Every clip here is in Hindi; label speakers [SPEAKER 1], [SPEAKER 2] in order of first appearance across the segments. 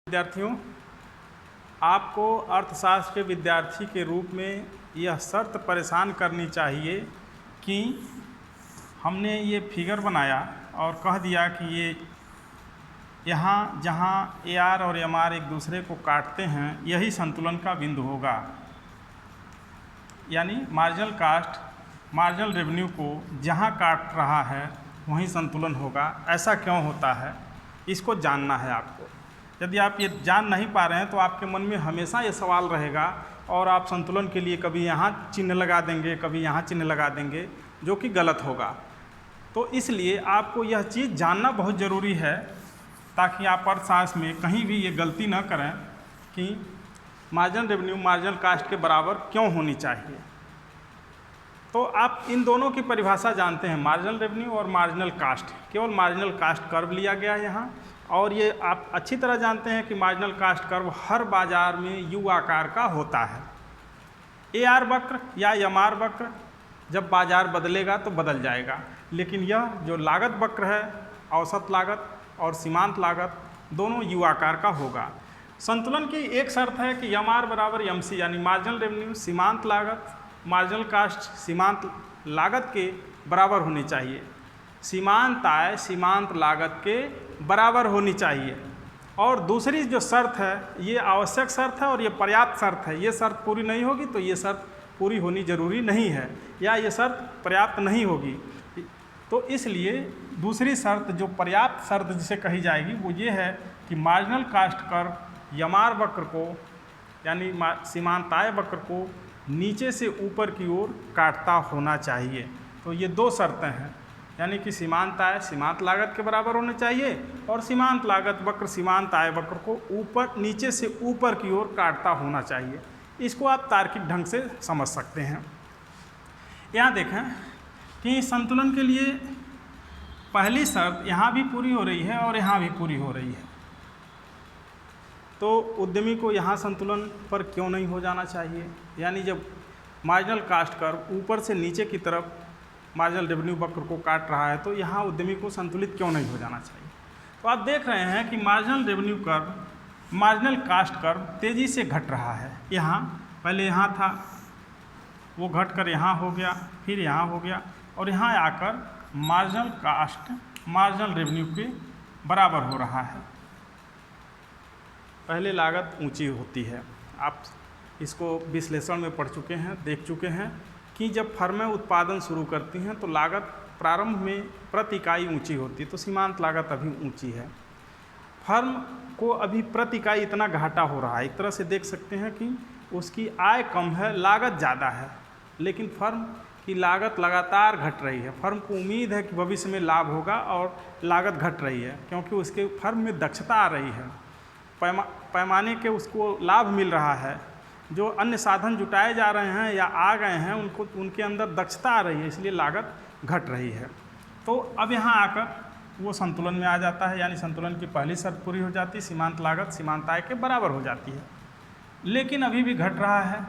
[SPEAKER 1] विद्यार्थियों, आपको अर्थशास्त्र के विद्यार्थी के रूप में यह शर्त परेशान करनी चाहिए कि हमने ये फिगर बनाया और कह दिया कि ये यहाँ जहाँ ए आर और एम आर एक दूसरे को काटते हैं यही संतुलन का बिंदु होगा। यानी मार्जिनल कास्ट मार्जिनल रेवेन्यू को जहाँ काट रहा है वहीं संतुलन होगा। ऐसा क्यों होता है, इसको जानना है आपको। यदि आप ये जान नहीं पा रहे हैं तो आपके मन में हमेशा ये सवाल रहेगा और आप संतुलन के लिए कभी यहाँ चिन्ह लगा देंगे, कभी यहाँ चिन्ह लगा देंगे, जो कि गलत होगा। तो इसलिए आपको यह चीज़ जानना बहुत ज़रूरी है ताकि आप अर्थशास्त्र में कहीं भी ये गलती न करें कि मार्जिनल रेवेन्यू मार्जिनल कास्ट के बराबर क्यों होनी चाहिए। तो आप इन दोनों की परिभाषा जानते हैं, मार्जिनल रेवेन्यू और मार्जिनल कास्ट। केवल मार्जिनल कास्ट कर्व लिया गया है यहाँ, और ये आप अच्छी तरह जानते हैं कि मार्जिनल कास्ट कर्व हर बाजार में यू आकार का होता है। ए आर वक्र या एम आर वक्र जब बाजार बदलेगा तो बदल जाएगा, लेकिन यह जो लागत वक्र है, औसत लागत और सीमांत लागत दोनों यू आकार का होगा। संतुलन की एक शर्त है कि एम आर बराबर एम सी, यानी मार्जिनल रेवेन्यू सीमांत लागत मार्जिनल कास्ट सीमांत लागत के बराबर होनी चाहिए। सीमांत आय सीमांत लागत के बराबर होनी चाहिए। और दूसरी जो शर्त है ये आवश्यक शर्त है और ये पर्याप्त शर्त है। ये शर्त पूरी नहीं होगी तो ये शर्त पूरी होनी जरूरी नहीं है, या ये शर्त पर्याप्त नहीं होगी। तो इसलिए दूसरी शर्त जो पर्याप्त शर्त जिसे कही जाएगी वो ये है कि marginal cost curve M R वक्र को यानी सीमांत आय वक्र को नीचे से ऊपर की ओर काटता होना चाहिए। तो ये दो शर्तें हैं, यानी कि सीमांत आय सीमांत लागत के बराबर होना चाहिए और सीमांत लागत वक्र सीमांत आय वक्र को ऊपर नीचे से ऊपर की ओर काटता होना चाहिए। इसको आप तार्किक ढंग से समझ सकते हैं। यहाँ देखें कि संतुलन के लिए पहली शर्त यहाँ भी पूरी हो रही है और यहाँ भी पूरी हो रही है, तो उद्यमी को यहाँ संतुलन पर क्यों नहीं हो जाना चाहिए। यानी जब मार्जिनल कास्ट कर्व ऊपर से नीचे की तरफ मार्जिनल रेवेन्यू वक्र को काट रहा है तो यहाँ उद्यमी को संतुलित क्यों नहीं हो जाना चाहिए। तो आप देख रहे हैं कि marginal revenue curve marginal cost curve तेज़ी से घट रहा है। यहाँ पहले यहाँ था, वो घटकर यहाँ हो गया, फिर यहाँ हो गया और यहाँ आकर मार्जिनल कास्ट मार्जिनल रेवेन्यू के बराबर हो रहा है। पहले लागत ऊंची होती है, आप इसको विश्लेषण में पढ़ चुके हैं, देख चुके हैं कि जब फर्में उत्पादन शुरू करती हैं तो लागत प्रारंभ में प्रति इकाई ऊंची होती है, तो सीमांत लागत अभी ऊंची है। फर्म को अभी प्रति इकाई इतना घाटा हो रहा है, एक तरह से देख सकते हैं कि उसकी आय कम है, लागत ज़्यादा है, लेकिन फर्म की लागत लगातार घट रही है। फर्म को उम्मीद है कि भविष्य में लाभ होगा और लागत घट रही है क्योंकि उसके फर्म में दक्षता आ रही है, पैमाने के उसको लाभ मिल रहा है। जो अन्य साधन जुटाए जा रहे हैं या आ गए हैं उनको उनके अंदर दक्षता आ रही है, इसलिए लागत घट रही है। तो अब यहाँ आकर वो संतुलन में आ जाता है, यानी संतुलन की पहली शर्त पूरी हो जाती है, सीमांत लागत सीमांत आय के बराबर हो जाती है। लेकिन अभी भी घट रहा है।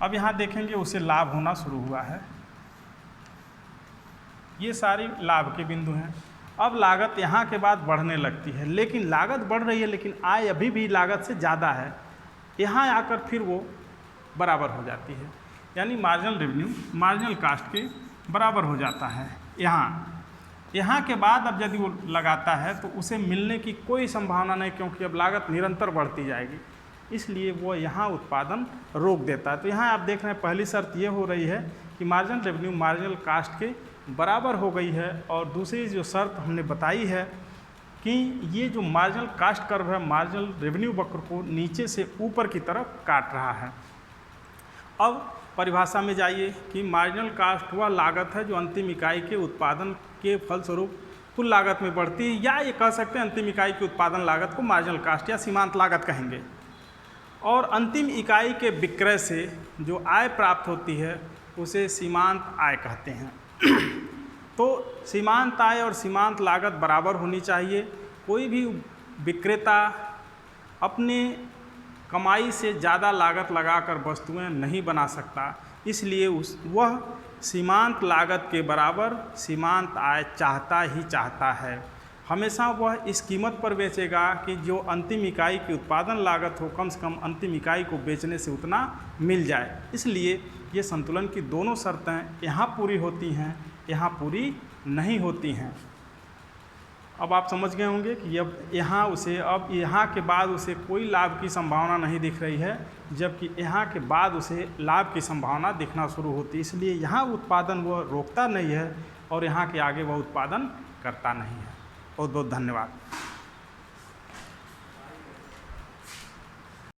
[SPEAKER 1] अब यहाँ देखेंगे उसे लाभ होना शुरू हुआ है। ये सारी लाभ के बिंदु हैं। अब लागत यहाँ के बाद बढ़ने लगती है, लेकिन लागत बढ़ रही है लेकिन आय अभी भी लागत से ज़्यादा है। यहाँ आकर फिर वो बराबर हो जाती है, यानी मार्जिनल रेवेन्यू मार्जिनल कास्ट के बराबर हो जाता है। यहाँ के बाद अब यदि वो लगाता है तो उसे मिलने की कोई संभावना नहीं, क्योंकि अब लागत निरंतर बढ़ती जाएगी, इसलिए वो यहाँ उत्पादन रोक देता है। तो यहाँ आप देख रहे हैं पहली शर्त ये हो रही है कि मार्जिनल रेवेन्यू मार्जिनल कास्ट के बराबर हो गई है, और दूसरी जो शर्त हमने बताई है कि ये जो मार्जिनल कास्ट कर्व है मार्जिनल रेवेन्यू वक्र को नीचे से ऊपर की तरफ काट रहा है। अब परिभाषा में जाइए कि मार्जिनल कास्ट वह लागत है जो अंतिम इकाई के उत्पादन के फलस्वरूप कुल लागत में बढ़ती है, या ये कह सकते हैं अंतिम इकाई की उत्पादन लागत को मार्जिनल कास्ट या सीमांत लागत कहेंगे। और अंतिम इकाई के विक्रय से जो आय प्राप्त होती है उसे सीमांत आय कहते हैं। तो सीमांत आय और सीमांत लागत बराबर होनी चाहिए। कोई भी विक्रेता अपने कमाई से ज़्यादा लागत लगाकर वस्तुएं नहीं बना सकता, इसलिए वह सीमांत लागत के बराबर सीमांत आय चाहता ही चाहता है। हमेशा वह इस कीमत पर बेचेगा कि जो अंतिम इकाई की उत्पादन लागत हो, कम से कम अंतिम इकाई को बेचने से उतना मिल जाए। इसलिए ये संतुलन की दोनों शर्तें यहाँ पूरी होती हैं, यहाँ पूरी नहीं होती हैं। अब आप समझ गए होंगे कि अब यहाँ के बाद उसे कोई लाभ की संभावना नहीं दिख रही है, जबकि यहाँ के बाद उसे लाभ की संभावना दिखना शुरू होती है। इसलिए यहाँ उत्पादन वह रोकता नहीं है और यहाँ के आगे वह उत्पादन करता नहीं है। बहुत बहुत धन्यवाद।